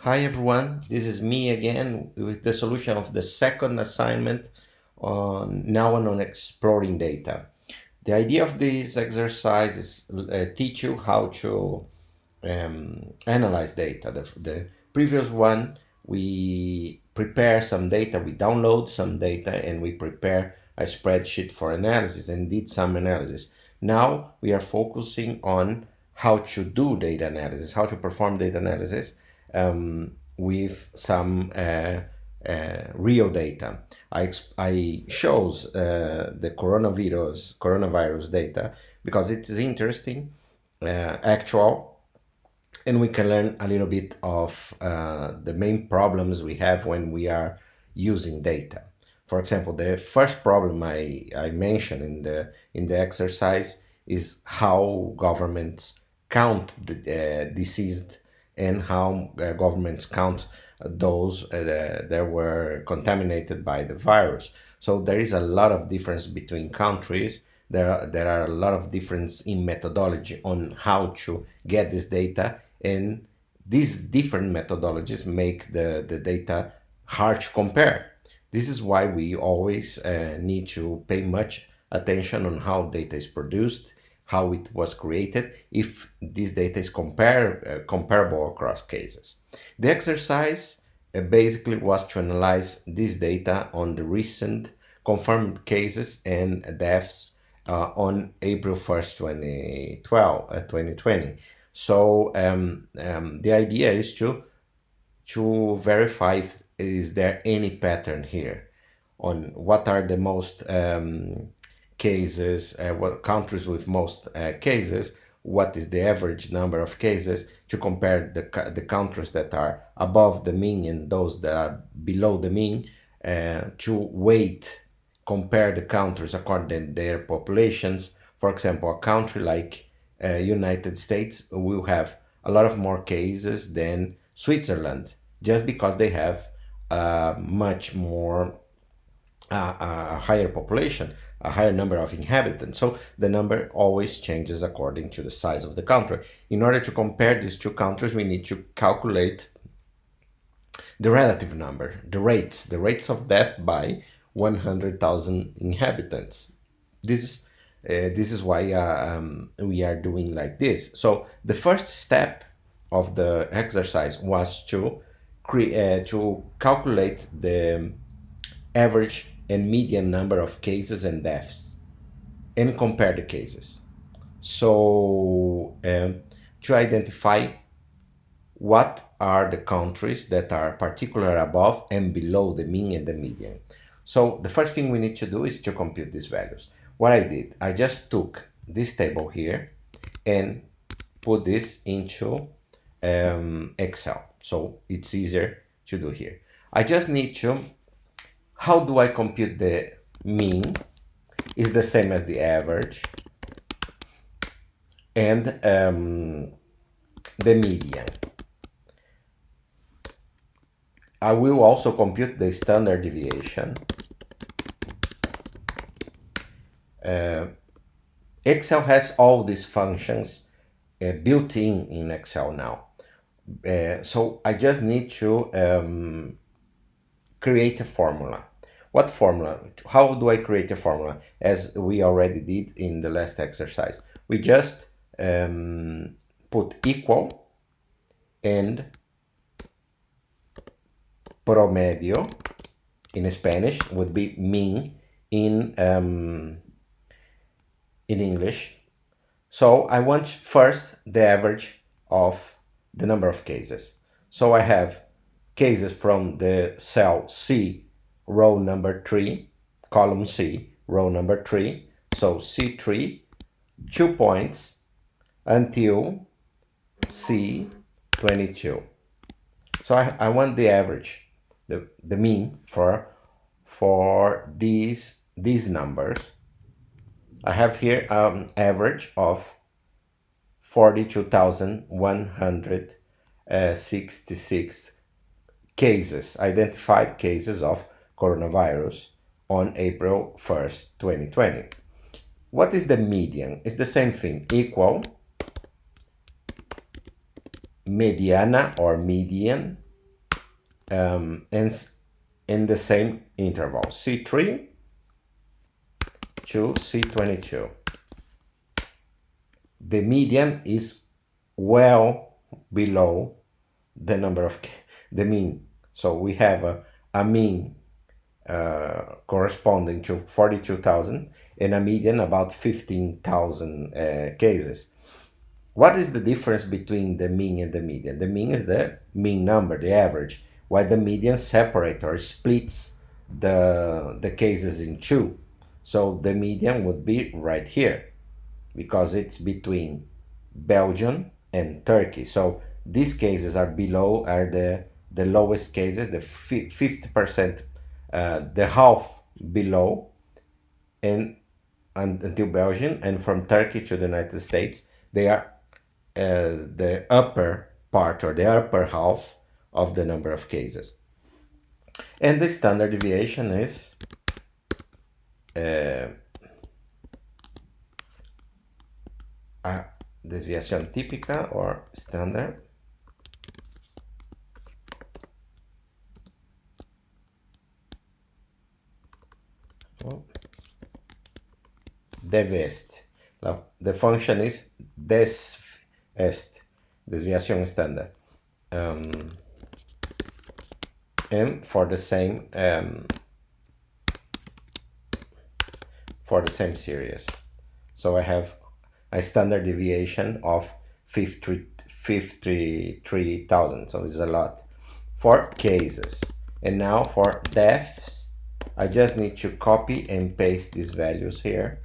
Hi everyone, this is me again with the solution of the second assignment on exploring data. The idea of this exercise is teach you how to analyze data. The previous one, we prepare some data, we download some data, and we prepare a spreadsheet for analysis and did some analysis. Now we are focusing on how to do data analysis, how to perform data analysis with some real data. I shows the coronavirus data because it is interesting, actual, and we can learn a little bit of the main problems we have when we are using data. For example, the first problem I mentioned in the exercise is how governments count the deceased and how governments count those that were contaminated by the virus. So there is a lot of difference between countries. There are a lot of difference in methodology on how to get this data, and these different methodologies make the data hard to compare. This is why we always need to pay much attention on how data is produced, how it was created, if this data is comparable across cases. The exercise basically was to analyze this data on the recent confirmed cases and deaths on April 1st, 2020. So the idea is to verify if is there any pattern here on what are the most cases, what countries with most cases, what is the average number of cases, to compare the countries that are above the mean and those that are below the mean, to weight, compare the countries according to their populations. For example, a country like United States will have a lot of more cases than Switzerland, just because they have much more a higher population, a higher number of inhabitants. So the number always changes according to the size of the country. In order to compare these two countries, we need to calculate the relative number, the rates of death by 100,000 inhabitants. This is why we are doing like this. So the first step of the exercise was to calculate the average and median number of cases and deaths and compare the cases. So to identify what are the countries that are particularly above and below the mean and the median. So the first thing we need to do is to compute these values. What I did, I just took this table here and put this into Excel. So it's easier to do here. I just need to, how do I compute the mean? Is the same as the average, and the median. I will also compute the standard deviation. Excel has all these functions built in Excel now. So I just need to create a formula. What formula? How do I create a formula? As we already did in the last exercise. We just put equal and promedio in Spanish would be mean in English. So I want first the average of the number of cases. So I have cases from the cell C, row number 3, column C, row number 3. So C3, 2 points until C22. So I want the average, the mean for these numbers. I have here average of 42,166 cases, identified cases of coronavirus on April 1st, 2020. What is the median? It's the same thing, equal mediana or median and in the same interval, C3 to C22. The median is well below the number of the mean. So we have a mean corresponding to 42,000 and a median about 15,000 cases. What is the difference between the mean and the median? The mean is the mean number, the average, while the median separates or splits the cases in two. So the median would be right here because it's between Belgium and Turkey. So these cases are below, are the lowest cases, the 50%, the half below, and until Belgium, and from Turkey to the United States, they are the upper part or the upper half of the number of cases. And the standard deviation is desviación típica or standard devest. The function is desvest, desviación estándar, and for the same series. So I have a standard deviation of 53,000, so it's a lot for cases. And now for deaths, I just need to copy and paste these values here,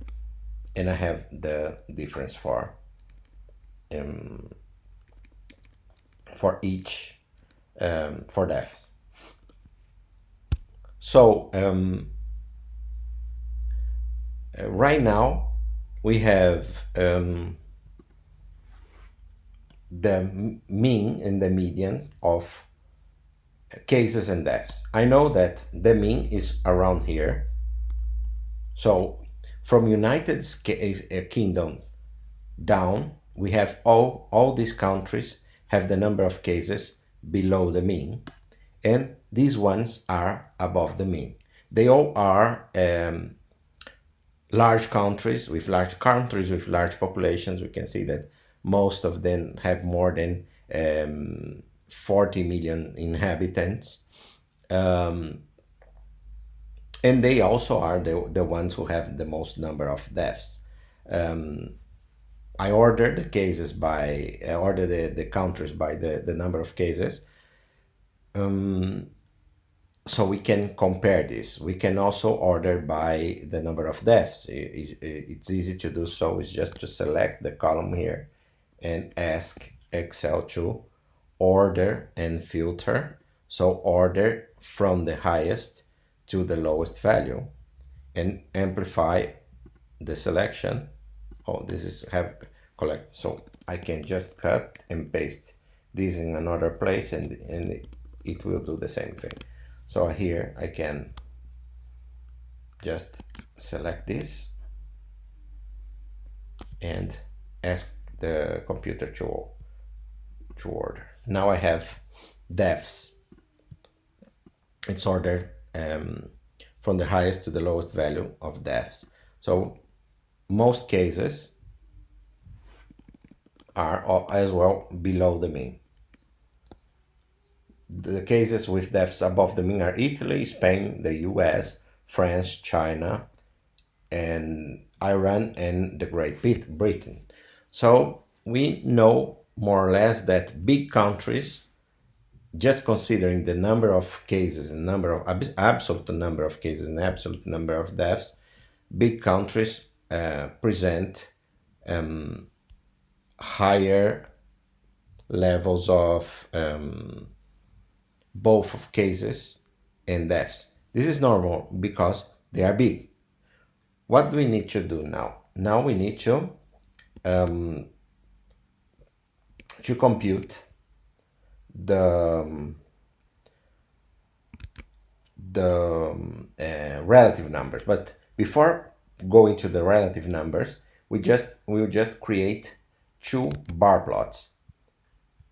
and I have the difference for each for deaths. So right now we have the mean and the median of cases and deaths. I know that the mean is around here. So from United Kingdom down, we have all these countries have the number of cases below the mean, and these ones are above the mean. They all are large countries with large populations. We can see that most of them have more than 40 million inhabitants. And they also are the ones who have the most number of deaths. I ordered the cases by, the countries by the number of cases. So we can compare this. We can also order by the number of deaths. It's easy to do so. It's just to select the column here and ask Excel to order and filter. So order from the highest to the lowest value and amplify the selection. Oh, this is have collect. So I can just cut and paste this in another place, and it will do the same thing. So here I can just select this and ask the computer to order. Now I have deaths. It's ordered from the highest to the lowest value of deaths. So most cases are as well below the mean. The cases with deaths above the mean are Italy, Spain, the US, France, China, and Iran, and the Great Britain. So we know more or less that big countries, just considering the number of cases and absolute number of cases and absolute number of deaths, big countries present higher levels of both of cases and deaths. This is normal because they are big. What do we need to do now? Now we need to compute the relative numbers. But before going to the relative numbers, we will just create two bar plots.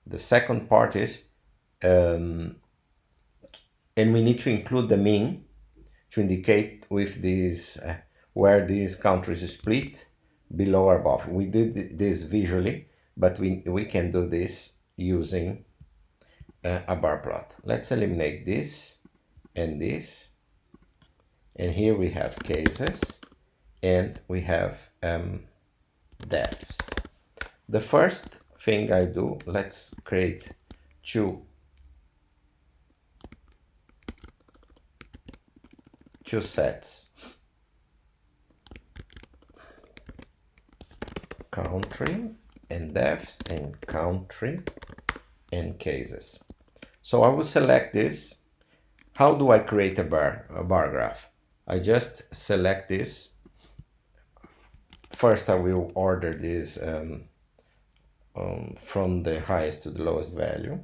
The second part is and we need to include the mean to indicate with this where these countries split below or above. We did this visually, but we can do this using a bar plot. Let's eliminate this and this, and here we have cases and we have depths. The first thing I do, let's create two sets. Country and depths and country and cases. So I will select this. How do I create a bar graph? I just select this. First I will order this from the highest to the lowest value.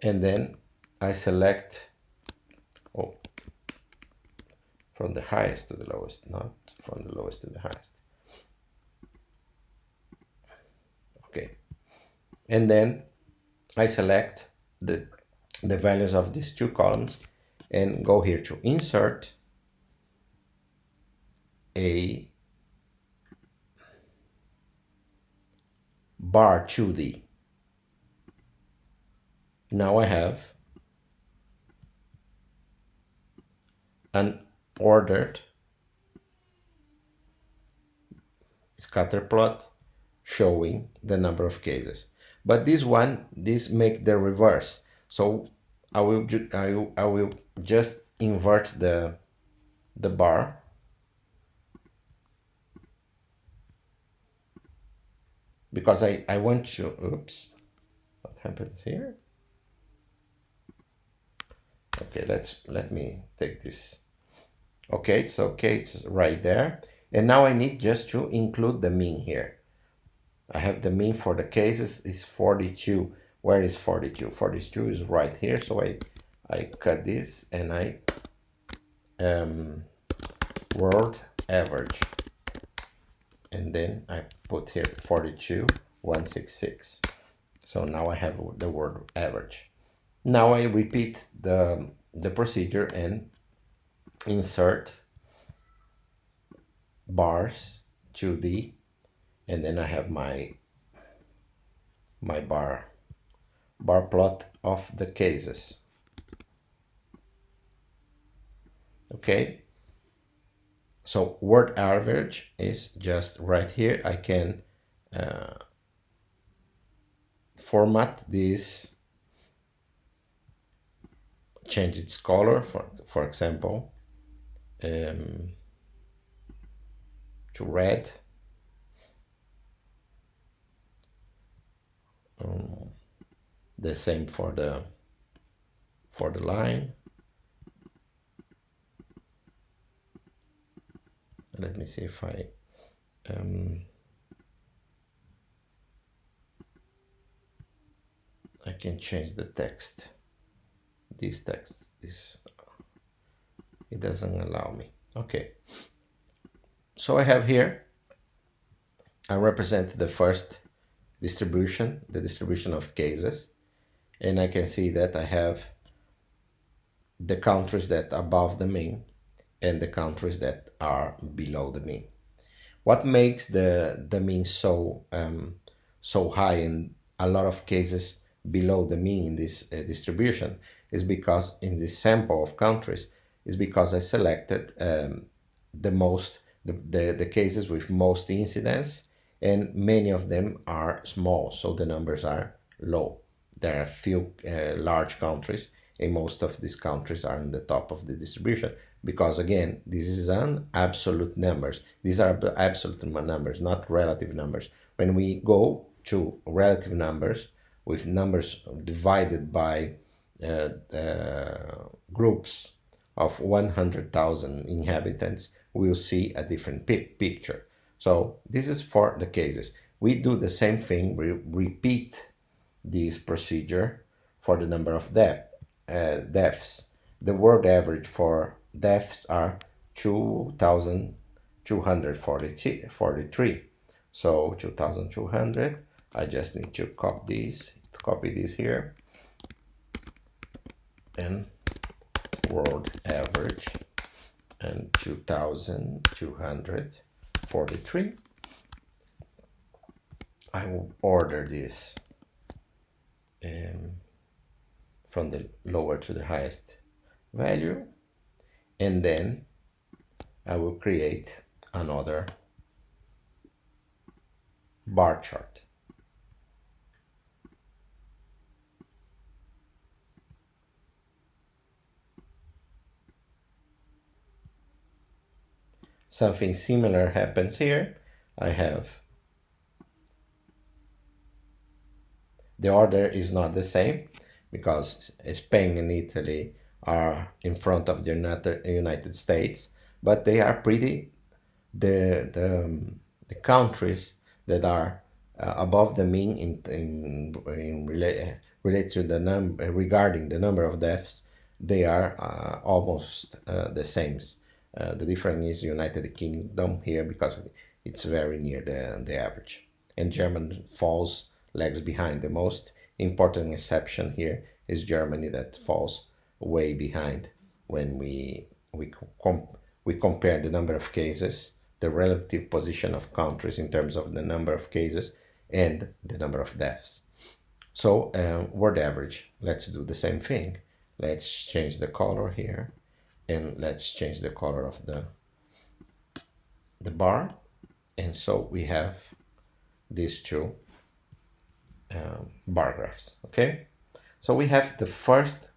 And then I select from the highest to the lowest, not from the lowest to the highest. Okay. And then I select the values of these two columns and go here to insert a bar 2D. Now I have an ordered scatter plot showing the number of cases. But this make the reverse. So I will just invert the bar. Because I want to, oops, what happens here? Okay, let me take this. Okay, it's okay, it's right there. And now I need just to include the mean here. I have the mean for the cases is 42. Where is 42? 42 is right here. So I cut this and I world average. And then I put here 42,166. So now I have the word average. Now I repeat the procedure and insert bars 2D, and then I have my bar plot of the cases. Okay, so word average is just right here. I can format this, change its color, for example, to red. The same for the line. Let me see if I can change the text. This text, it doesn't allow me. Okay, so I have here, I represent the first distribution, the distribution of cases, and I can see that I have the countries that are above the mean and the countries that are below the mean. What makes the mean so high in a lot of cases below the mean in this distribution is because in this sample of countries is because I selected the cases with most incidence, and many of them are small, so the numbers are low. There are few large countries, and most of these countries are in the top of the distribution, because again, this is an absolute numbers. These are absolute numbers, not relative numbers. When we go to relative numbers with numbers divided by groups of 100,000 inhabitants, we'll see a different picture. So this is for the cases. We do the same thing, we repeat this procedure for the number of deaths. The world average for deaths are 2,243. So 2,200, I just need to copy this copy this here, and world average, and 2243. I will order this from the lower to the highest value, and then I will create another bar chart. Something similar happens here. I have the order is not the same because Spain and Italy are in front of the United States, but they are pretty the countries that are above the mean relate to the number regarding the number of deaths. They are almost the same. The difference is United Kingdom here because it's very near the average, and Germany falls lags behind. The most important exception here is Germany, that falls way behind when we compare the number of cases, the relative position of countries in terms of the number of cases and the number of deaths. So world average, let's do the same thing. Let's change the color here, and let's change the color of the bar. And so we have these two bar graphs. Okay, so we have the first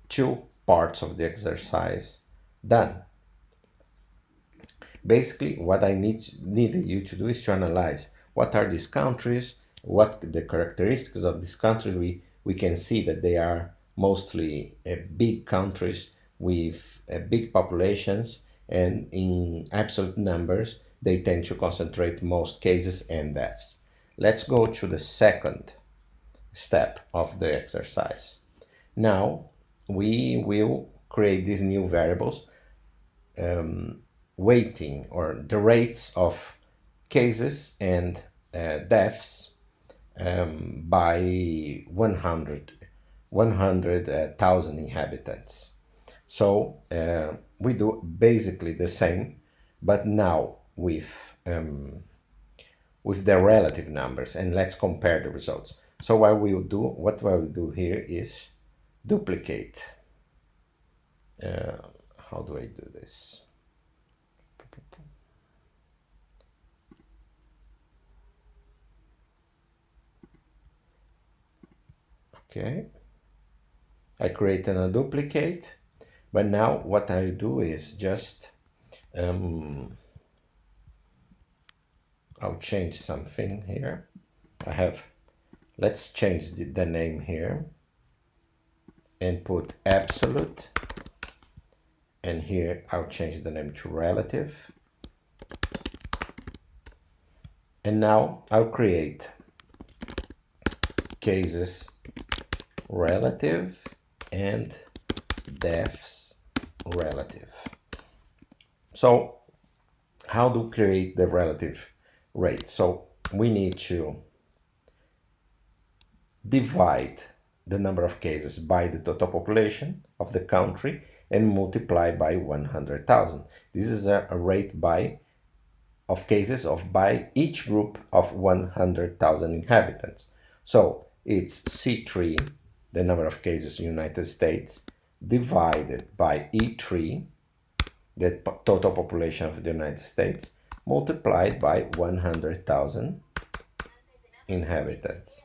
two parts of the exercise done. Basically, what I needed you to do is to analyze what are these countries, what the characteristics of these countries. We can see that they are mostly big countries with big populations, and in absolute numbers they tend to concentrate most cases and deaths. Let's go to the second step of the exercise. Now we will create these new variables, weighting or the rates of cases and deaths by 100,000 inhabitants. So we do basically the same, but now with the relative numbers, and let's compare the results. So what I will do here is duplicate. How do I do this? Okay, I created a duplicate, but now what I do is just I'll change something here. Let's change the name here and put absolute, and here I'll change the name to relative, and now I'll create cases relative and deaths relative. So how to create the relative rate? So we need to divide the number of cases by the total population of the country and multiply by 100,000. This is a rate of cases by each group of 100,000 inhabitants. So it's C3, the number of cases in the United States, divided by E3, the total population of the United States, multiplied by 100,000 inhabitants.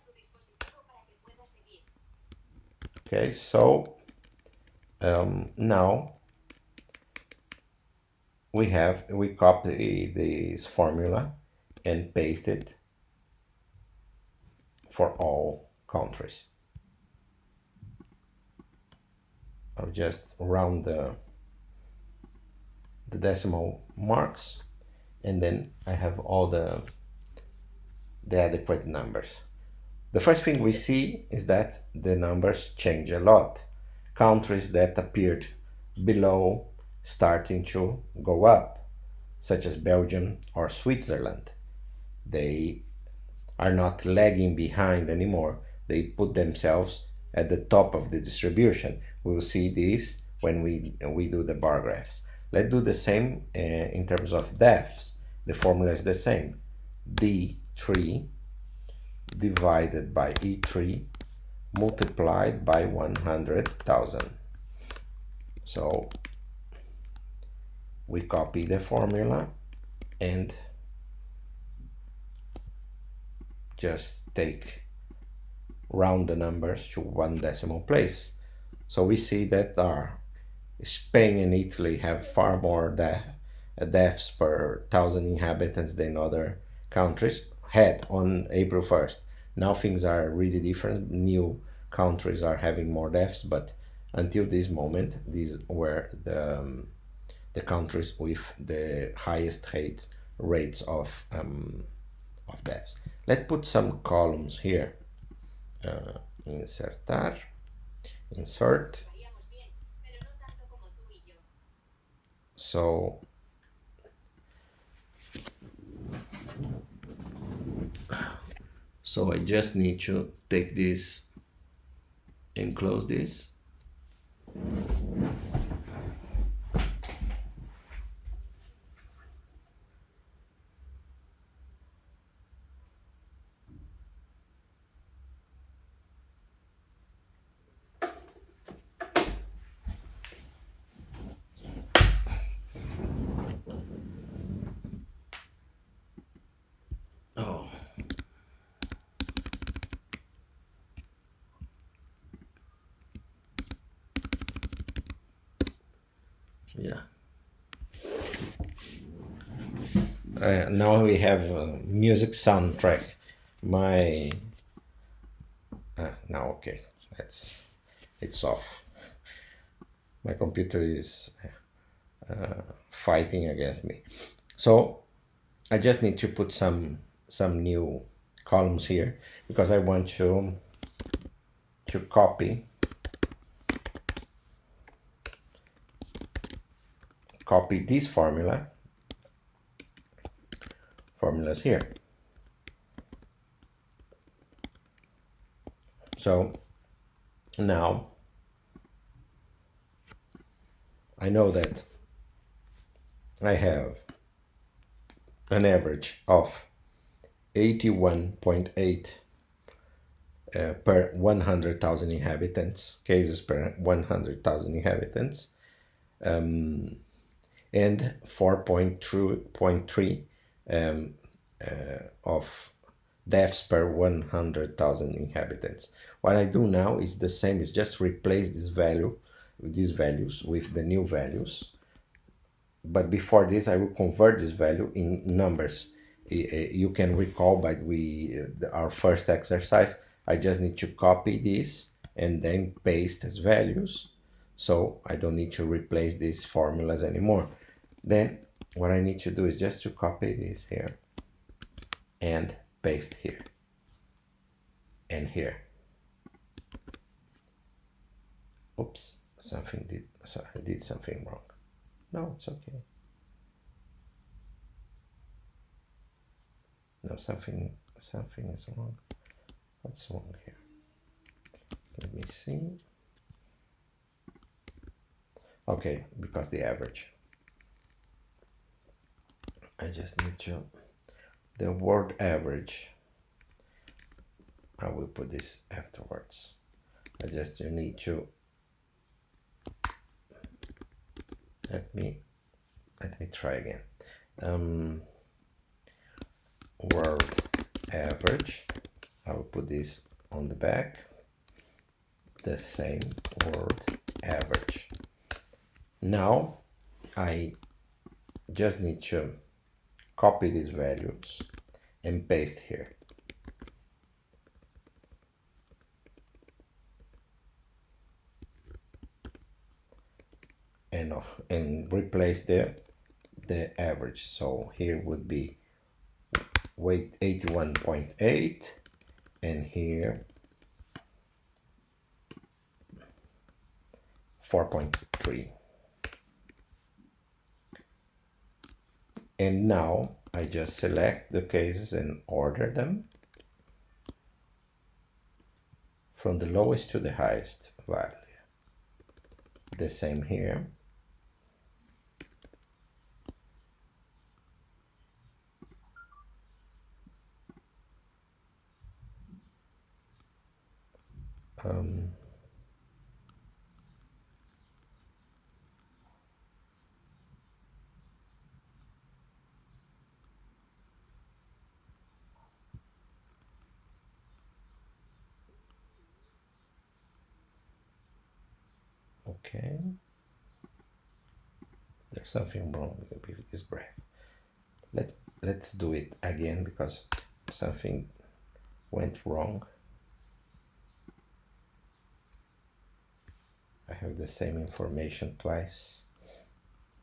Okay, so now we copy this formula and paste it for all countries. I'll just round the decimal marks, and then I have all the adequate numbers. The first thing we see is that the numbers change a lot. Countries that appeared below starting to go up, such as Belgium or Switzerland. They are not lagging behind anymore, they put themselves at the top of the distribution. We will see this when we do the bar graphs. Let's do the same in terms of depths. The formula is the same. D3 divided by E3 multiplied by 100,000. So we copy the formula and just round the numbers to one decimal place. So we see that Spain and Italy have far more deaths per 1,000 inhabitants than other countries had on April 1st. Now things are really different. New countries are having more deaths, but until this moment, these were the countries with the highest rates of deaths. Let's put some columns here. Insertar, insert. So I just need to take this and close this. Oh. Yeah. Now we have a music soundtrack. Now okay, it's off. My computer is fighting against me. So I just need to put some new columns here because I want to copy this formulas here. So now I know that I have an average of 81.8 per 100,000 inhabitants, cases per 100,000 inhabitants, and 4.3 of deaths per 100,000 inhabitants. What I do now is the same, is just replace these values with the new values. But before this, I will convert this value in numbers. You can recall by our first exercise, I just need to copy this and then paste as values. So I don't need to replace these formulas anymore. Then what I need to do is just to copy this here and paste here and here. Oops, I did something wrong. No, it's okay. No, something is wrong. What's wrong here? Let me see. Okay, because the average. I just need to, the word average, I will put this afterwards. I just need to, let me try again. World average, I will put this on the back, the same world average. Now I just need to copy these values and paste here. And replace the average. So here would be 81.8 and here 4.3. And now I just select the cases and order them. from the lowest to the highest value. The same here. Um, okay. There's something wrong with this graph. Let's do it again because something went wrong. I have the same information twice.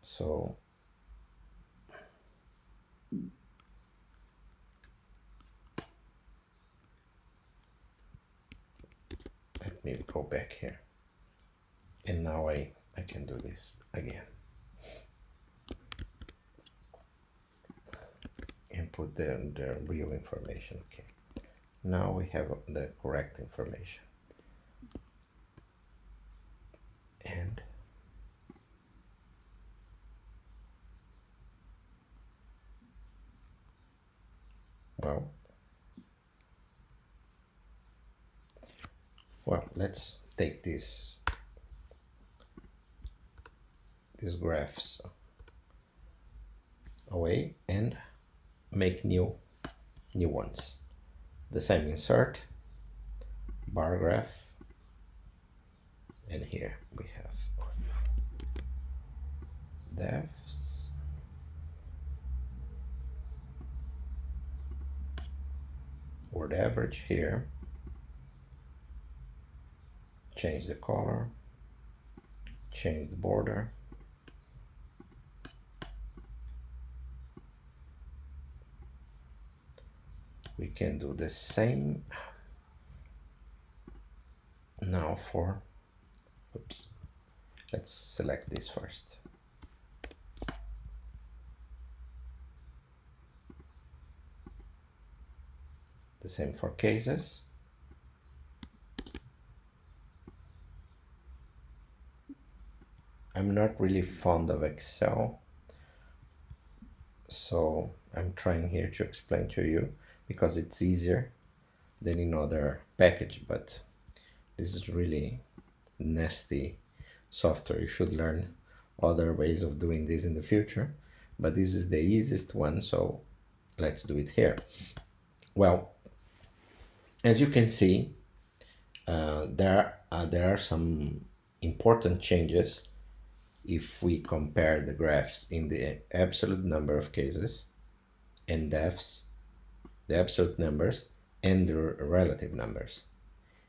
So let me go back here. And now I can do this again. And put the real information. Okay. Now we have the correct information. And well, let's take these graphs away and make new ones. The same insert, bar graph, and here we have depths, word average here, change the color, change the border, we can do the same now for, oops, let's select this first. The same for cases. I'm not really fond of Excel, so I'm trying here to explain to you because it's easier than in other package, but this is really nasty software. You should learn other ways of doing this in the future, but this is the easiest one, so let's do it here. Well, as you can see, there are some important changes if we compare the graphs in the absolute number of cases and depths, the absolute numbers and the relative numbers.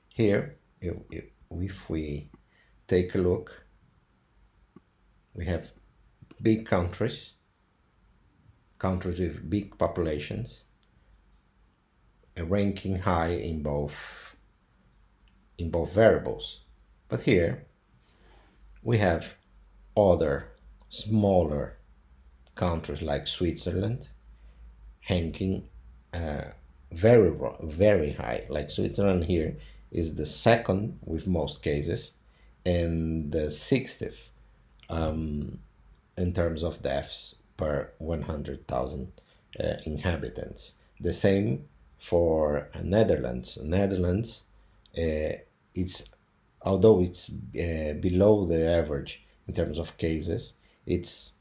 Here, if we take a look, we have big countries with big populations, ranking high in both variables. But here we have other smaller countries like Switzerland ranking very high. Like Switzerland here is the second with most cases and the 60th in terms of deaths per 100,000 inhabitants. The same for Netherlands. Netherlands, it's although it's below the average in terms of cases, it's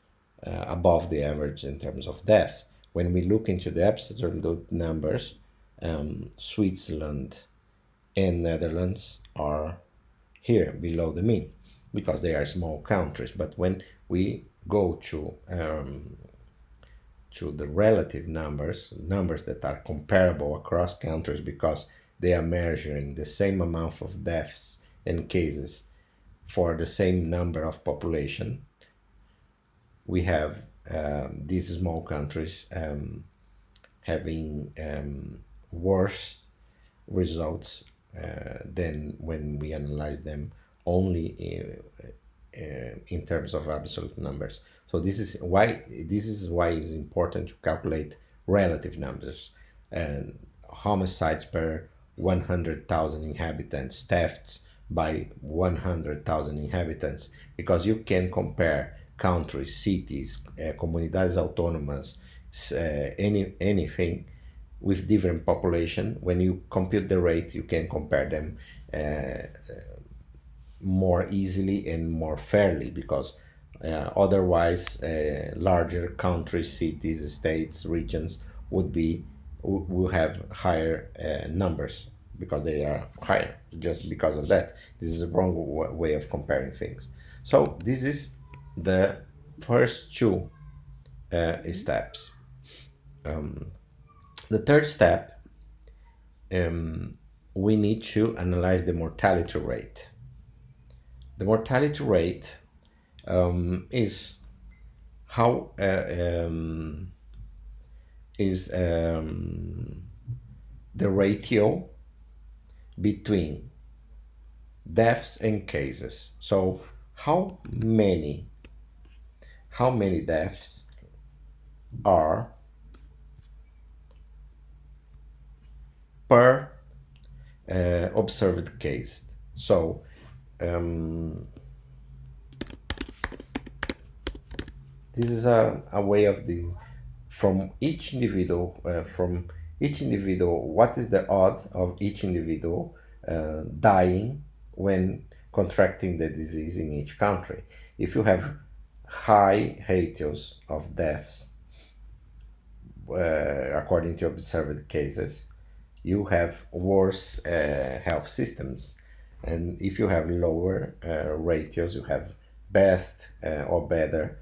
above the average in terms of deaths. When we look into the absolute numbers, Switzerland and Netherlands are here below the mean because they are small countries. But when we go to the relative numbers that are comparable across countries because they are measuring the same amount of deaths and cases for the same number of population, we have these small countries having worse results than when we analyze them only in terms of absolute numbers. So this is why it's important to calculate relative numbers and homicides per 100,000 inhabitants, thefts by 100,000 inhabitants, because you can compare countries, cities, comunidades autónomas, anything with different population. When you compute the rate, you can compare them more easily and more fairly, because otherwise larger countries, cities, states, regions would be will have higher numbers because they are higher. Just because of that, this is a wrong way of comparing things. So this is the first two steps. The third step, we need to analyze the mortality rate. The mortality rate is how is the ratio between deaths and cases. So how many deaths are per observed case. So this is a way of the from each individual what is the odds of each individual dying when contracting the disease in each country. If you have high ratios of deaths according to observed cases, you have worse health systems, and if you have lower ratios, you have best or better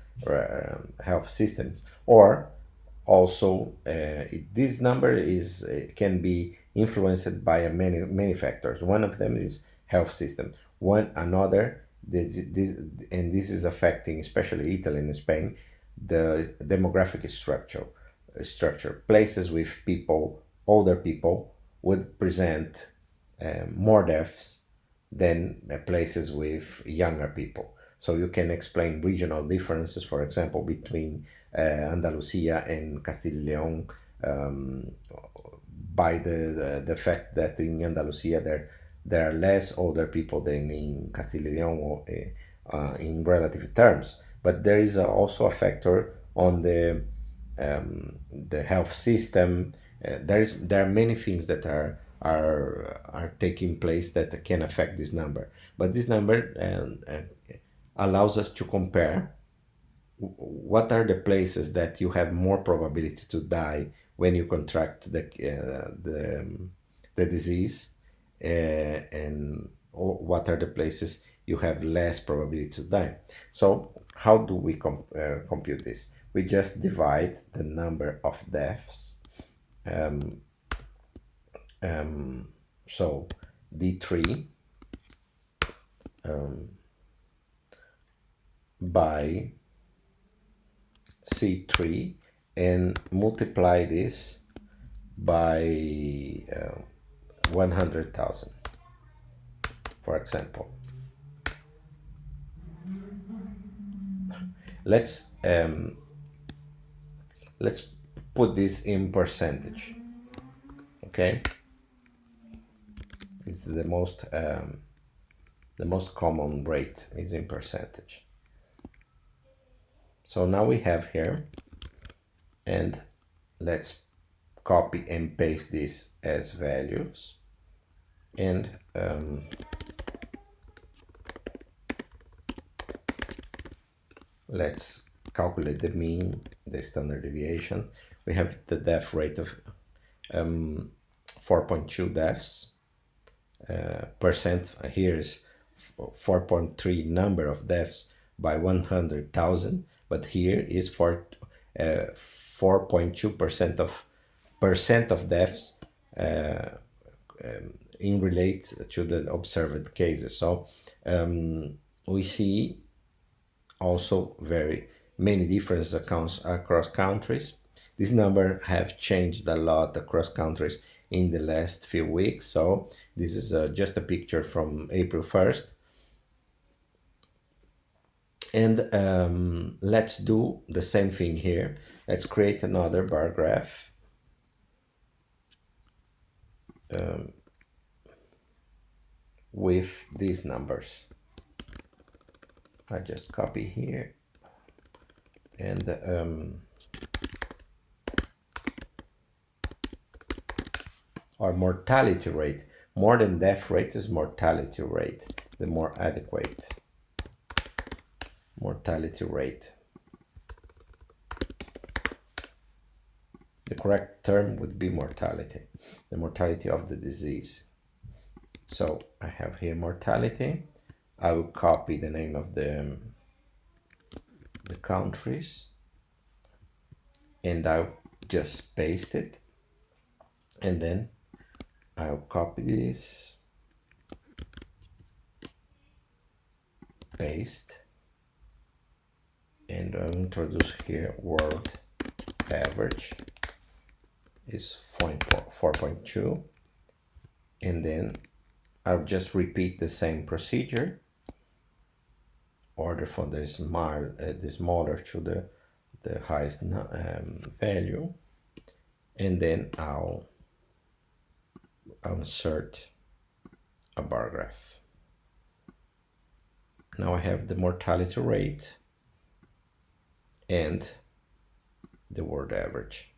health systems. Or also, this number is can be influenced by many factors. One of them is health system. One another and this is affecting especially Italy and Spain, the demographic structure. Places with people, older people, would present more deaths than places with younger people. So you can explain regional differences, for example, between Andalusia and Castile and Leon, by the fact that in Andalusia there are less older people than in Castile and Leon in relative terms. But there is also a factor on the health system. There are many things that are taking place that can affect this number. But this number allows us to compare what are the places that you have more probability to die when you contract the disease, and what are the places you have less probability to die. So how do we compute this? We just divide the number of deaths. So D3 by C3 and multiply this by 100,000, for example. Let's put this in percentage. Okay, it's the most common rate is in percentage. So now we have here, and let's copy and paste this as values, and let's calculate the mean, the standard deviation. We have the death rate of 4.2 deaths percent. Here is 4.3 number of deaths by 100,000, but here is 4.2% of deaths in relate to the observed cases. So we see also very many differences across countries. This number have changed a lot across countries in the last few weeks. So this is just a picture from April 1st. And let's do the same thing here. Let's create another bar graph. with these numbers. I just copy here and our mortality rate. More than death rate is mortality rate, the more adequate mortality rate. The correct term would be mortality, the mortality of the disease. So I have here mortality. I will copy the name of the countries and I'll just paste it, and then I'll copy this, paste, and I'll introduce here world average is 4.2, and then I'll just repeat the same procedure, order from the smaller to the highest value, and then I'll insert a bar graph. Now I have the mortality rate and the world average.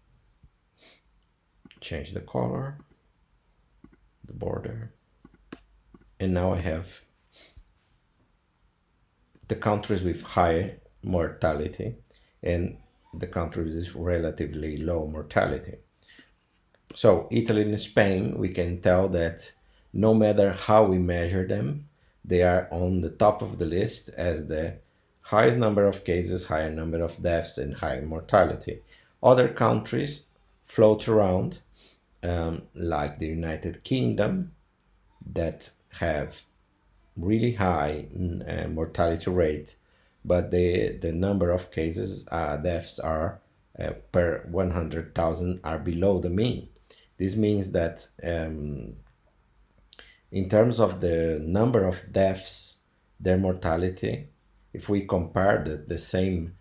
Change the color, the border, and now I have the countries with high mortality and the countries with relatively low mortality. So Italy and Spain, we can tell that no matter how we measure them, they are on the top of the list as the highest number of cases, higher number of deaths, and high mortality. Other countries float around, like the United Kingdom, that have really high mortality rate, but the number of cases, deaths are per 100,000 are below the mean. This means that in terms of the number of deaths, their mortality, if we compare the same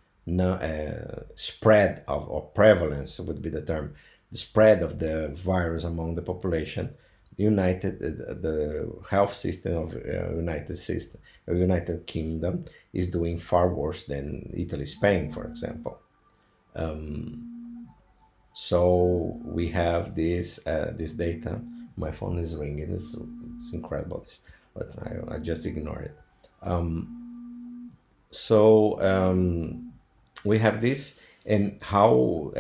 spread of, or prevalence would be the term, the spread of the virus among the population, the health system of United Kingdom is doing far worse than Italy, Spain, for example. So we have this data. My phone is ringing. It's incredible, but I just ignore it. We have this, and how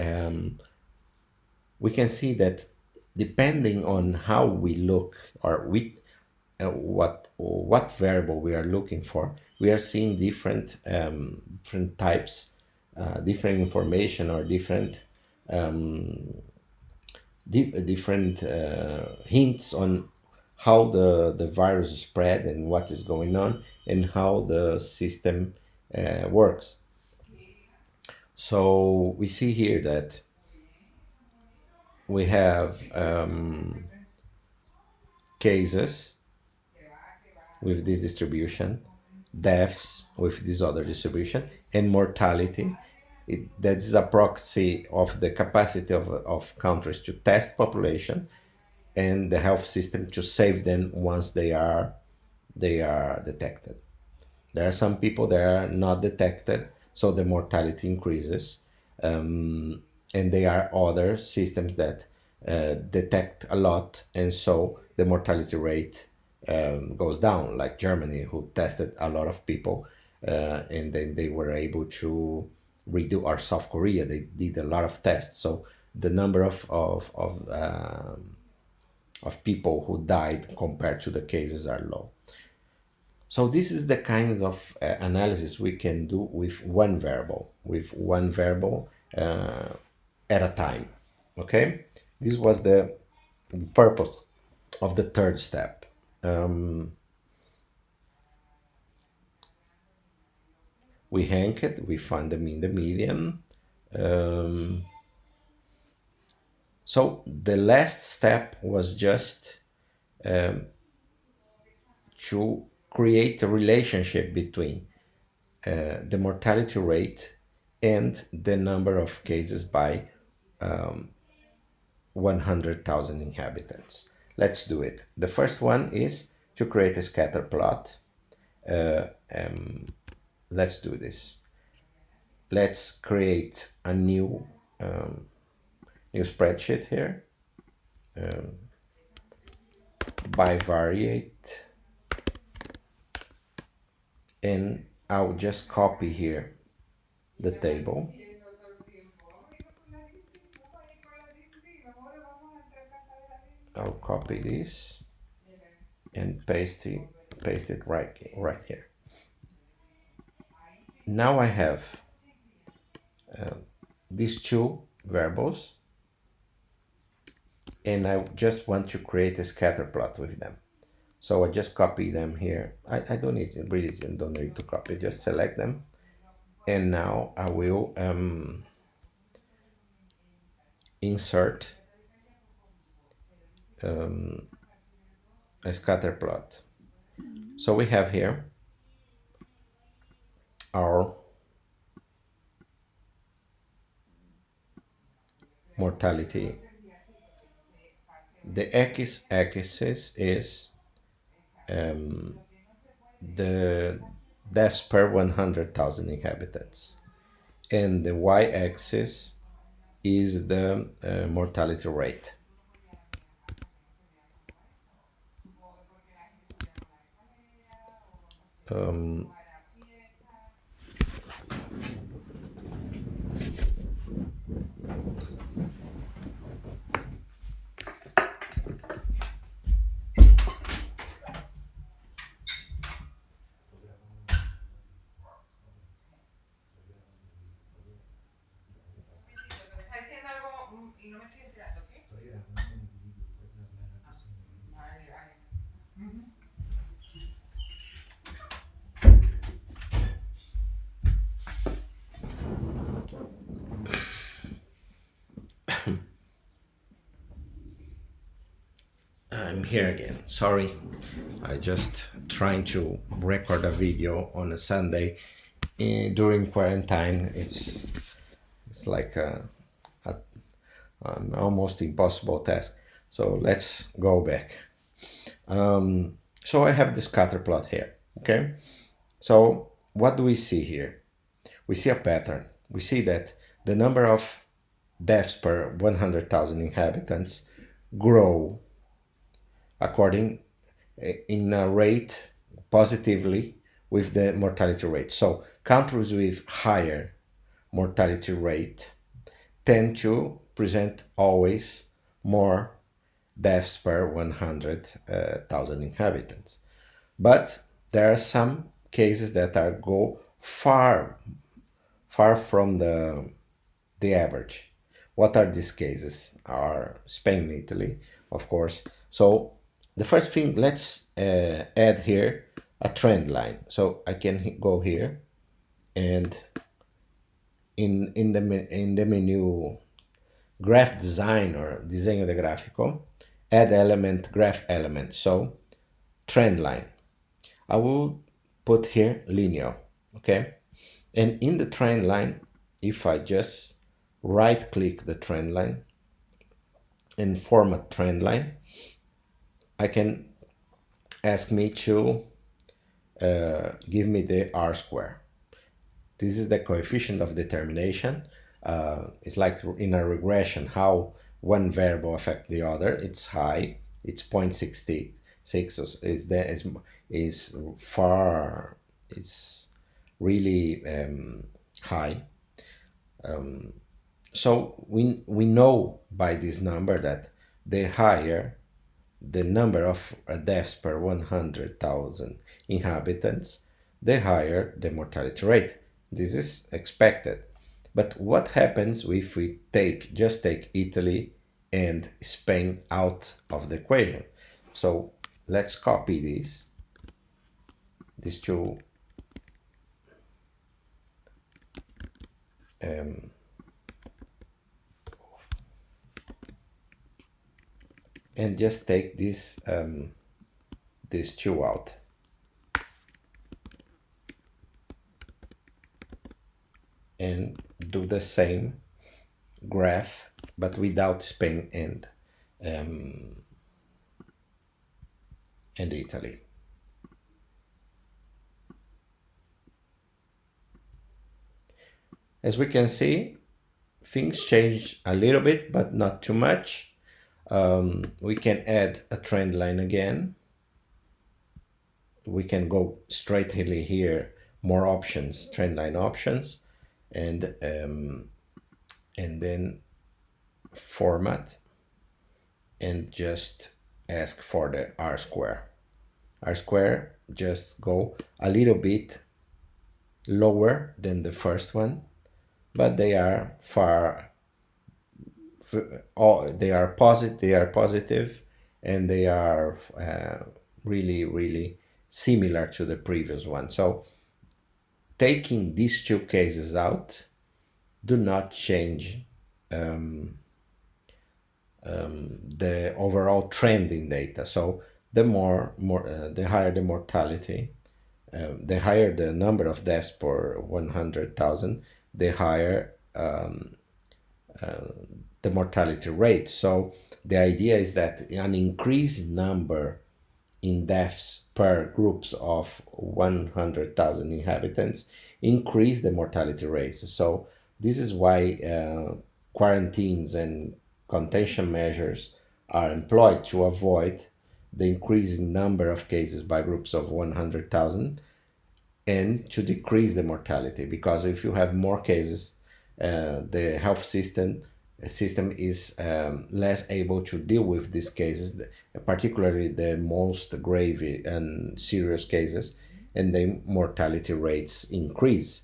we can see that depending on how we look, or what variable we are looking for, we are seeing different types, different information, or different hints on how the virus spread and what is going on and how the system works. So we see here that we have cases with this distribution, deaths with this other distribution, and mortality. That is a proxy of the capacity of countries to test population and the health system to save them once they are detected. There are some people that are not detected, so the mortality increases. And there are other systems that detect a lot, and so the mortality rate goes down, like Germany, who tested a lot of people, and then they were able to reduce, or South Korea, they did a lot of tests, so the number of people who died compared to the cases are low. So this is the kind of analysis we can do with one variable, at a time. Okay, this was the purpose of the third step. We rank it, we find the mean, the median. So the last step was just to create a relationship between the mortality rate and the number of cases by 100,000 inhabitants. Let's do it. The first one is to create a scatter plot. Uh, um, let's do this. Let's create a new spreadsheet here. Bivariate, and I'll just copy here the table. I'll copy this and paste it right here. Now I have these two variables, and I just want to create a scatter plot with them. So I just copy them here. I don't need to really don't need to copy. Just select them, and now I will insert a scatter plot. So we have here our mortality. The x-axis is the deaths per 100,000 inhabitants, and the y-axis is the mortality rate. I'm here again. Sorry, I just trying to record a video on a Sunday during quarantine. It's like an almost impossible task. So let's go back. So I have the scatter plot here. Okay. So what do we see here? We see a pattern. We see that the number of deaths per 100,000 inhabitants grow according in a rate positively with the mortality rate. So countries with higher mortality rate tend to present always more deaths per 100,000 inhabitants. But there are some cases that are go far from the average. What are these cases? Are Spain and Italy, of course. So the first thing, let's add here a trend line. So I can go here and in the menu graph design or diseño de gráfico, add element, graph element. So trend line. I will put here linear, okay? And in the trend line, if I just right click the trend line and format trend line, I can ask me to give me the R square. This is the coefficient of determination. It's like in a regression, how one variable affects the other. It's high. It's 0.66. Is far. It's really high. So we know by this number that the higher the number of deaths per 100,000 inhabitants, the higher the mortality rate. This is expected. But what happens if we just take Italy and Spain out of the equation? So let's copy these two and just take these two out. And do the same graph, but without Spain and and Italy. As we can see, things change a little bit, but not too much. We can add a trend line again. We can go straightly here, more options, trend line options, and then format, and just ask for the R square. R square, just go a little bit lower than the first one, but they are positive, and they are really similar to the previous one. So taking these two cases out do not change the overall trend in data. So the higher the mortality, the higher the number of deaths per 100,000, the higher the mortality rate. So the idea is that an increased number in deaths per groups of 100,000 inhabitants increase the mortality rates. So this is why quarantines and contention measures are employed to avoid the increasing number of cases by groups of 100,000, and to decrease the mortality, because if you have more cases, the health system is less able to deal with these cases, particularly the most grave and serious cases, and the mortality rates increase.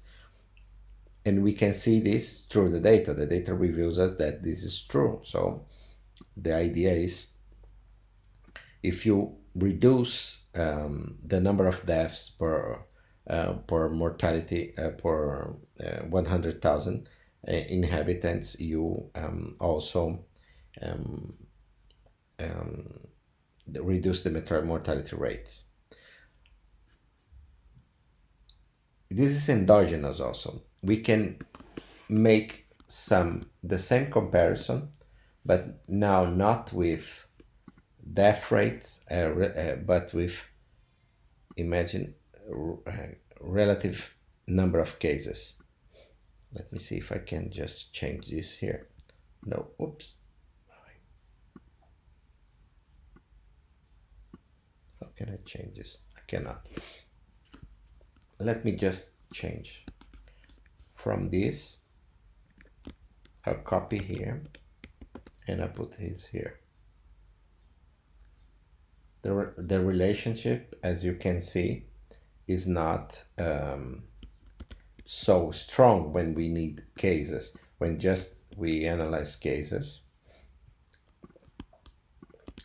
And we can see this through the data. The data reveals us that this is true. So the idea is, if you reduce the number of deaths per mortality per 100,000 inhabitants, you also reduce the mortality rates. This is endogenous also. We can make the same comparison, but now not with death rates, but with, imagine, relative number of cases. Let me see if I can just change this here. No, oops. How can I change this? I cannot. Let me just change from this. I'll copy here, and I put this here. The relationship, as you can see, is not so strong when we need cases. When just we analyze cases,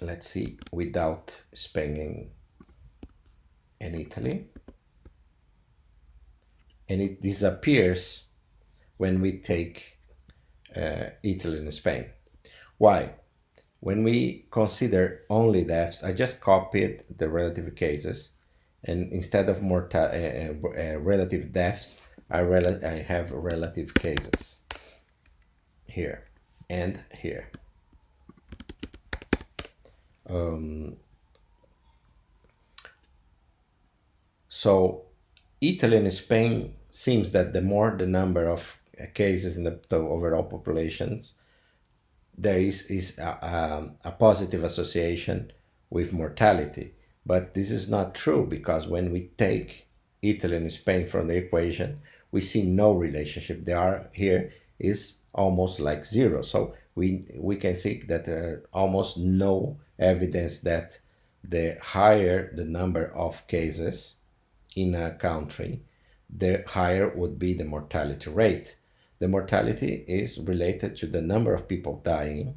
let's see, without Spain and Italy, and it disappears when we take Italy and Spain. Why? When we consider only deaths, I just copied the relative cases, and instead of relative deaths, I have relative cases here and here. So Italy and Spain seems that the more the number of cases in the overall populations, there is a positive association with mortality. But this is not true, because when we take Italy and Spain from the equation, we see no relationship. The R here is almost like zero. So we can see that there are almost no evidence that the higher the number of cases in a country, the higher would be the mortality rate. The mortality is related to the number of people dying.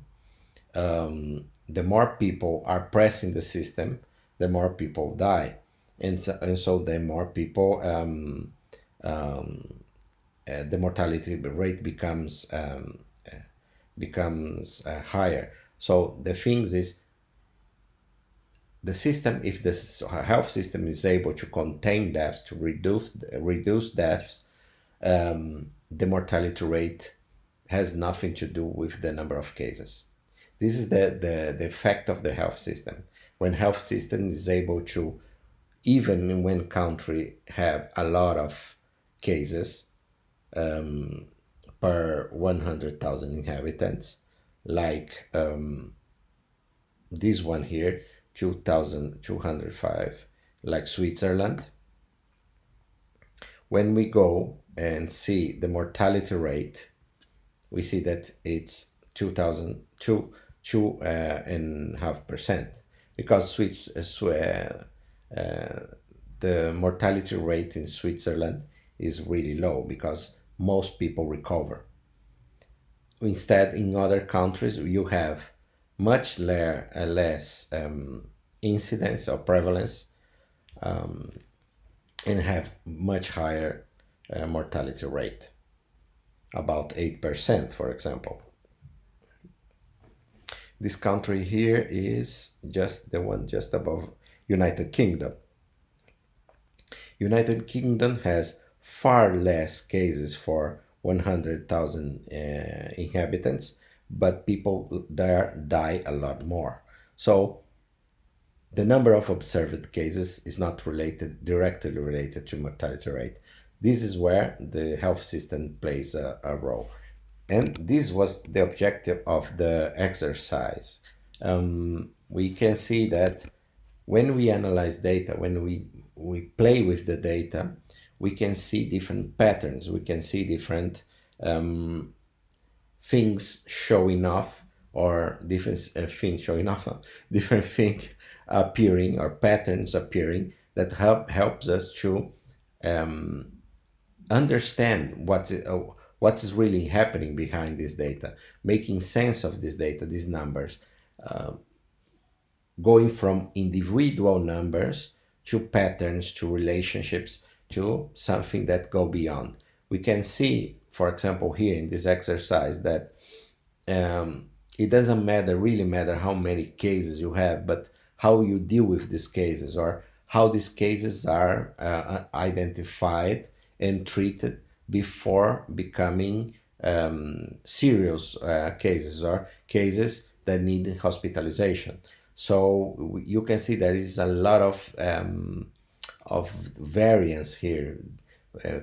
The more people are pressing the system, the more people die, and so the more people, the mortality rate becomes higher. So the things is, the system, if the health system is able to contain deaths, to reduce deaths, the mortality rate has nothing to do with the number of cases. This is the effect of the health system. when health system is able to, even when country have a lot of cases per 100,000 inhabitants, like this one here, 2,205, like Switzerland. When we go and see the mortality rate, we see that it's 2.5%, because the mortality rate in Switzerland is really low because most people recover. Instead, in other countries, you have much less incidence or prevalence, and have much higher mortality rate, about 8%, for example. This country here is just the one just above United Kingdom. United Kingdom has far less cases for 100,000 inhabitants, but people there die a lot more. So the number of observed cases is not directly related to mortality rate. This is where the health system plays a role. And this was the objective of the exercise. We can see that when we analyze data, when we play with the data, we can see different patterns. We can see different things showing off, or different things showing off, different things appearing, or patterns appearing, that helps us to understand what is really happening behind this data, making sense of this data, these numbers, going from individual numbers to patterns, to relationships, to something that go beyond. We can see, for example, here in this exercise, that it doesn't really matter how many cases you have, but how you deal with these cases, or how these cases are identified and treated before becoming serious cases, or cases that need hospitalization. So you can see there is a lot of variance here.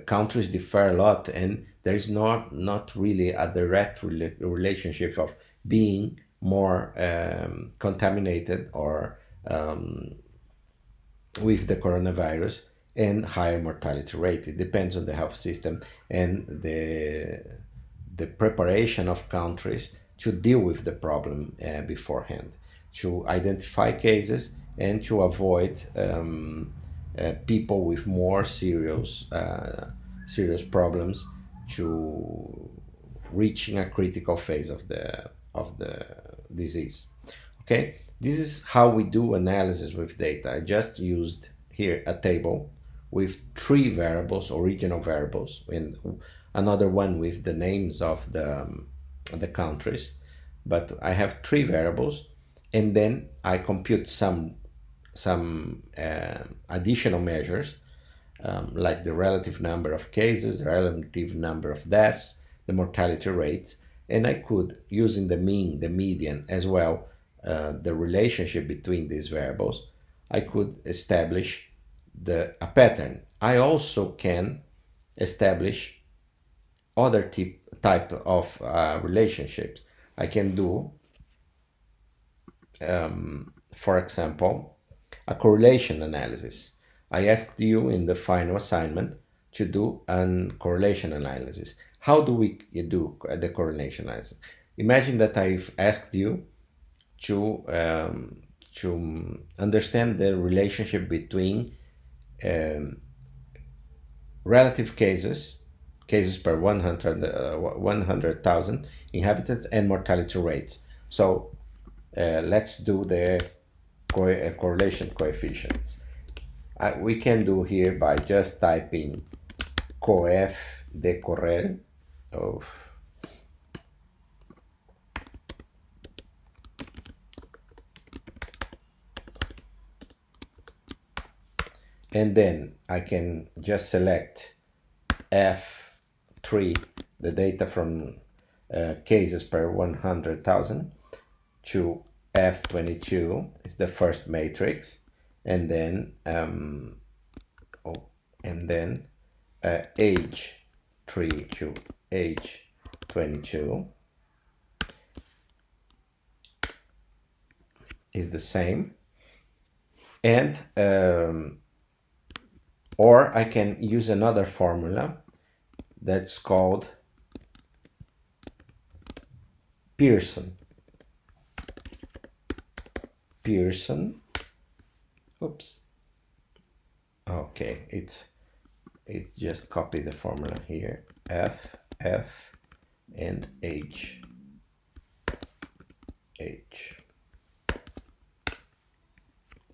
Countries differ a lot, and there is not really a direct relationship of being more contaminated, or with the coronavirus, and higher mortality rate. It depends on the health system and the preparation of countries to deal with the problem beforehand, to identify cases and to avoid people with more serious problems to reaching a critical phase of the disease. Okay, this is how we do analysis with data. I just used here a table with 3 variables, original variables, and another one with the names of the countries. But I have 3 variables, and then I compute some additional measures, like the relative number of cases, the relative number of deaths, the mortality rate, and I could, using the mean, the median, as well, the relationship between these variables, I could establish a pattern. I also can establish other type of relationships. I can do, for example, a correlation analysis. I asked you in the final assignment to do a correlation analysis. How do we do the correlation analysis? Imagine that I've asked you to understand the relationship between relative cases per 100,000 inhabitants, and mortality rates. So let's do the correlation coefficients. We can do here by just typing coef de correl of and then I can just select F3, the data from cases per 100,000, to F22 is the first matrix, and then age 3 to age 22 is the same, and or I can use another formula that's called Pearson. Oops. Okay, it just copied the formula here. F and H.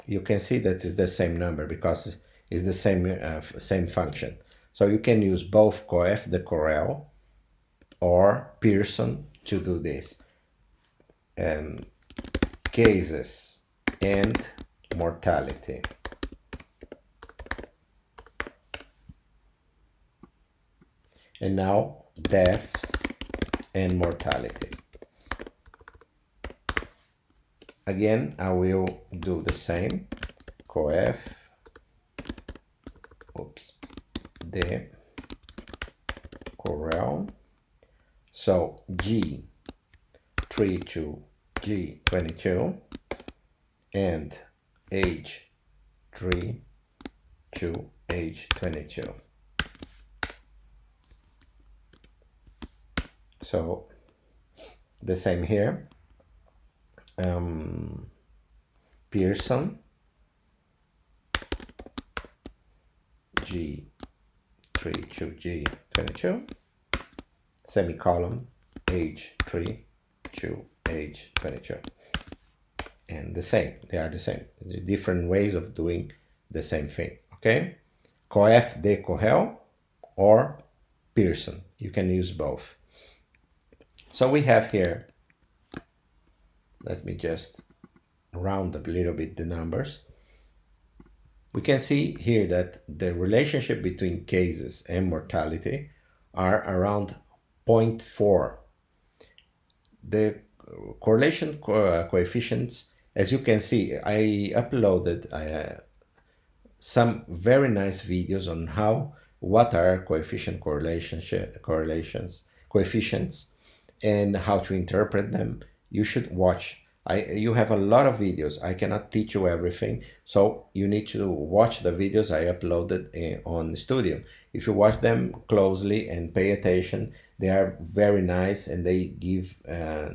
You can see that it's the same number because it's the same function. So you can use both coef, the Corel, or Pearson to do this. Cases and mortality. And now deaths and mortality. Again, I will do the same. Coef, the Corel. So G3 to G22 and age 3 to age 22. So the same here. Pearson G3 to G22, semicolon, age 3 to age 22. And the same, they are the same. Different ways of doing the same thing, okay? Coef de Corel or Pearson. You can use both. So we have here, let me just round up a little bit the numbers. We can see here that the relationship between cases and mortality are around 0.4. The correlation coefficients, as you can see, I uploaded some very nice videos on what are coefficients and how to interpret them. You should watch. You have a lot of videos. I cannot teach you everything, so you need to watch the videos I uploaded on Studio. If you watch them closely and pay attention, they are very nice and they give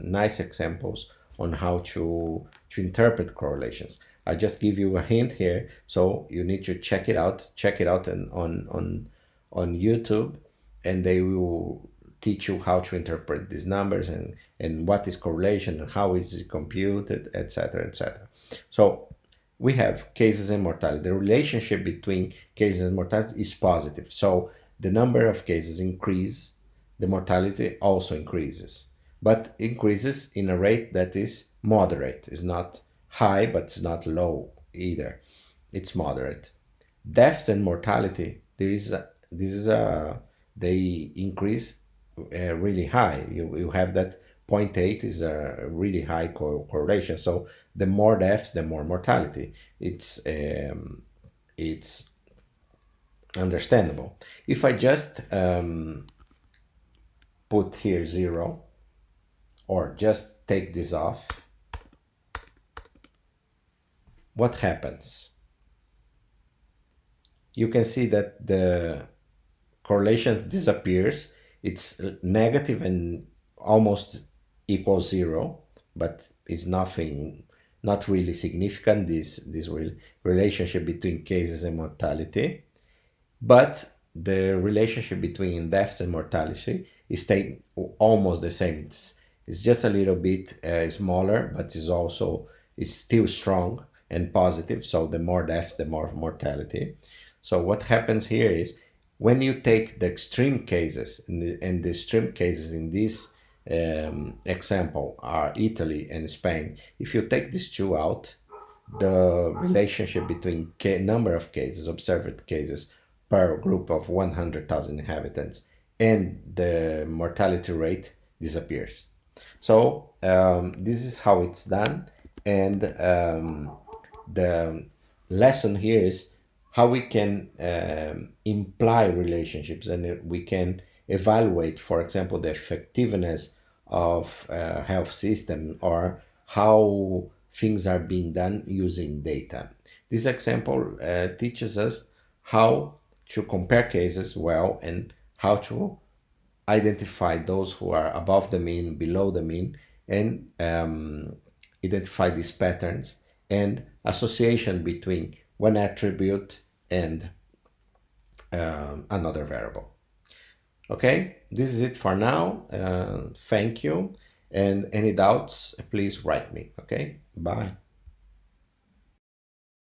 nice examples on how to interpret correlations. I just give you a hint here, so you need to check it out. Check it out on YouTube, and they will teach you how to interpret these numbers and what is correlation and how is it computed, etc., etc. So we have cases and mortality. The relationship between cases and mortality is positive. So the number of cases increase, the mortality also increases, but increases in a rate that is moderate. It's not high, but it's not low either. It's moderate. Deaths and mortality, they increase really high. You have that 0.8 is a really high correlation. So the more deaths, the more mortality. It's understandable. If I just put here 0 or just take this off, what happens? You can see that the correlations disappears. It's negative and almost equals 0, but it's not really significant, this relationship between cases and mortality. But the relationship between deaths and mortality is staying almost the same. It's just a little bit smaller, but is still strong and positive. So the more deaths, the more mortality. So what happens here is, when you take the extreme cases, and the extreme cases in this example are Italy and Spain, if you take these two out, the relationship between number of cases, observed cases per group of 100,000 inhabitants, and the mortality rate disappears. So this is how it's done. And the lesson here is how we can imply relationships, and we can evaluate, for example, the effectiveness of health system, or how things are being done using data. This example teaches us how to compare cases well, and how to identify those who are above the mean, below the mean, and identify these patterns and association between one attribute and another variable. Okay, this is it for now. Thank you. And any doubts, please write me. Okay, bye.